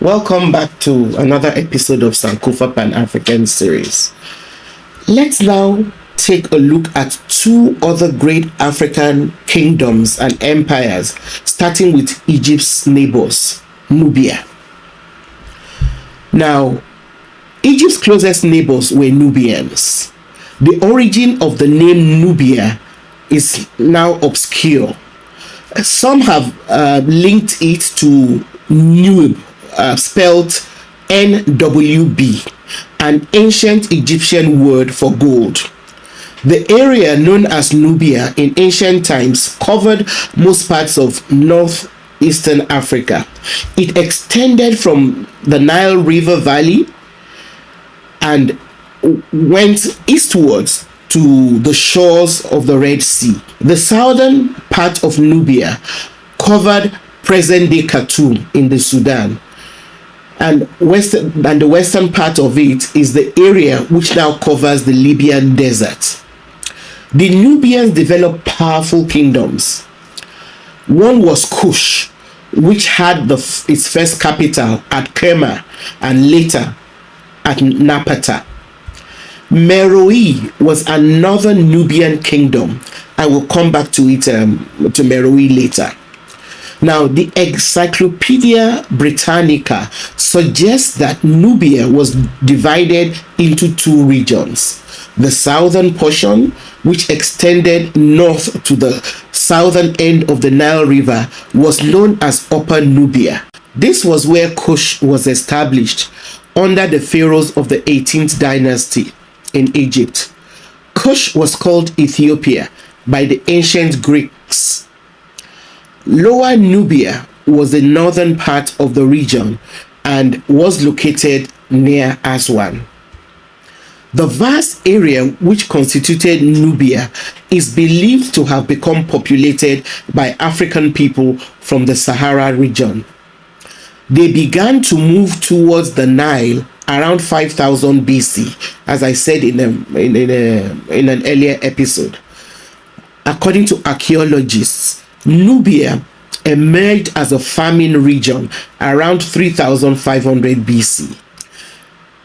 Welcome back to another episode of Sankofa Pan African series. Let's now take a look at two other great African kingdoms and empires, starting with Egypt's neighbors, Nubia. Now, Egypt's closest neighbors were Nubians. The origin of the name Nubia is now obscure. Some have linked it to Nub, spelled NWB, an ancient Egyptian word for gold. The area known as Nubia in ancient times covered most parts of northeastern Africa. It extended from the Nile River Valley and went eastwards to the shores of the Red Sea. The southern part of Nubia covered present-day Khartoum in the Sudan, and the western part of it is the area which now covers the Libyan desert. The Nubians developed powerful kingdoms. One was Kush, which had its first capital at Kerma and later at Napata. Meroë was another Nubian kingdom. I will come back to it, to Meroë later. Now, the Encyclopedia Britannica suggests that Nubia was divided into two regions. The southern portion, which extended north to the southern end of the Nile River, was known as Upper Nubia. This was where Kush was established under the pharaohs of the 18th dynasty in Egypt. Kush was called Ethiopia by the ancient Greeks. Lower Nubia was the northern part of the region and was located near Aswan. The vast area which constituted Nubia is believed to have become populated by African people from the Sahara region. They began to move towards the Nile around 5000 BC, as I said in an earlier episode. According to archaeologists, Nubia emerged as a farming region around 3500 BC.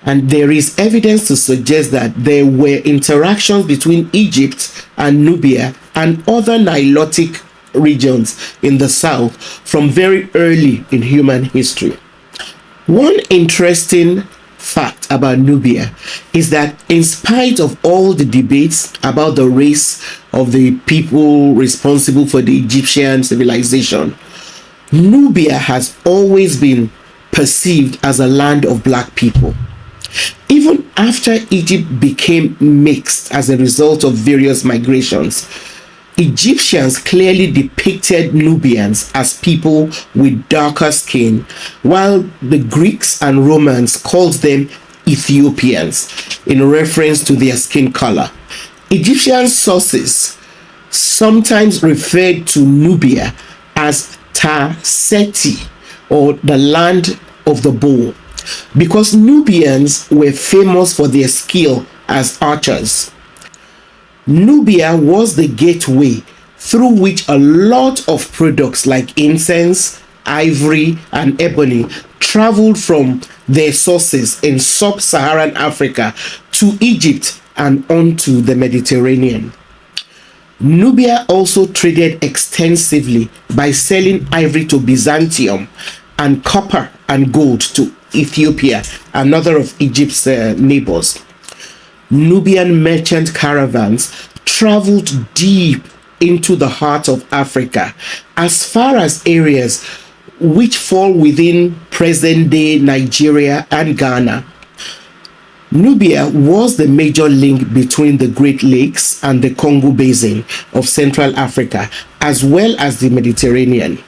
And there is evidence to suggest that there were interactions between Egypt and Nubia and other Nilotic regions in the south from very early in human history. One interesting fact about Nubia is that, in spite of all the debates about the race of the people responsible for the Egyptian civilization, Nubia has always been perceived as a land of black people. Even after Egypt became mixed as a result of various migrations, Egyptians clearly depicted Nubians as people with darker skin, while the Greeks and Romans called them Ethiopians in reference to their skin color. Egyptian sources sometimes referred to Nubia as Ta Seti, or the land of the bow, because Nubians were famous for their skill as archers. Nubia was the gateway through which a lot of products like incense, ivory, and ebony traveled from their sources in sub-Saharan Africa to Egypt and onto the Mediterranean. Nubia also traded extensively by selling ivory to Byzantium and copper and gold to Ethiopia, another of Egypt's neighbors. Nubian merchant caravans traveled deep into the heart of Africa, as far as areas which fall within present-day Nigeria and Ghana. Nubia was the major link between the Great Lakes and the Congo Basin of Central Africa, as well as the Mediterranean.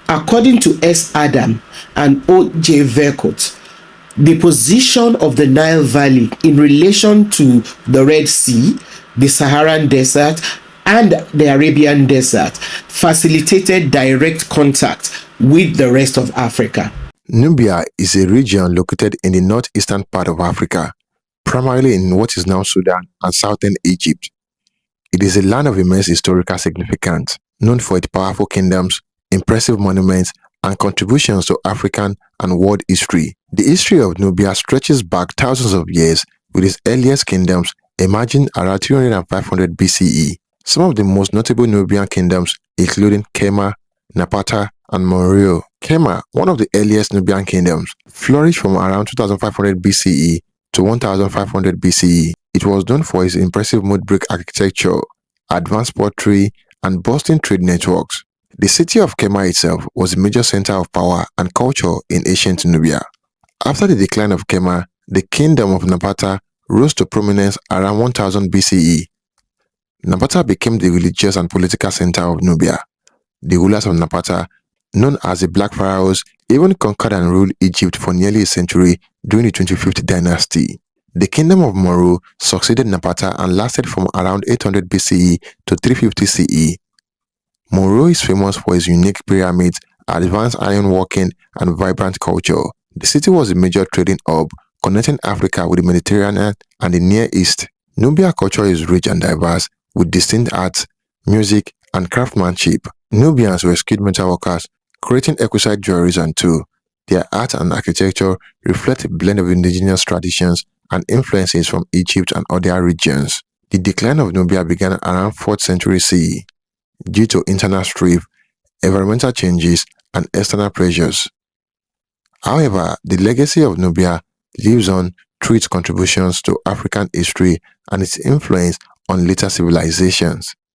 According to S. Adam and O. J. Vercout, the position of the Nile Valley in relation to the Red Sea, the Saharan Desert, and the Arabian Desert facilitated direct contact with the rest of Africa. Nubia is a region located in the northeastern part of Africa, primarily in what is now Sudan and southern Egypt. It is a land of immense historical significance, known for its powerful kingdoms, impressive monuments, and contributions to African and world history. The history of Nubia stretches back thousands of years, with its earliest kingdoms emerging around 300 and 500 BCE. Some of the most notable Nubian kingdoms including Kerma, Napata, and Meroë. Kerma, one of the earliest Nubian kingdoms, flourished from around 2500 BCE to 1500 BCE. It was known for its impressive mud brick architecture, advanced pottery, and bustling trade networks. The city of Kerma itself was a major center of power and culture in ancient Nubia. After the decline of Kerma, the Kingdom of Napata rose to prominence around 1000 BCE. Napata became the religious and political center of Nubia. The rulers of Napata, known as the Black Pharaohs, even conquered and ruled Egypt for nearly a century during the 25th dynasty. The Kingdom of Meroë succeeded Napata and lasted from around 800 BCE to 350 CE. Meroë is famous for its unique pyramids, advanced ironworking, and vibrant culture. The city was a major trading hub, connecting Africa with the Mediterranean and the Near East. Nubia culture is rich and diverse, with distinct arts, music, and craftsmanship. Nubians were skilled metal workers, creating exquisite jewelry and tools. Their art and architecture reflect a blend of indigenous traditions and influences from Egypt and other regions. The decline of Nubia began around 4th century CE due to internal strife, environmental changes, and external pressures. However, the legacy of Nubia lives on through its contributions to African history and its influence on later civilizations.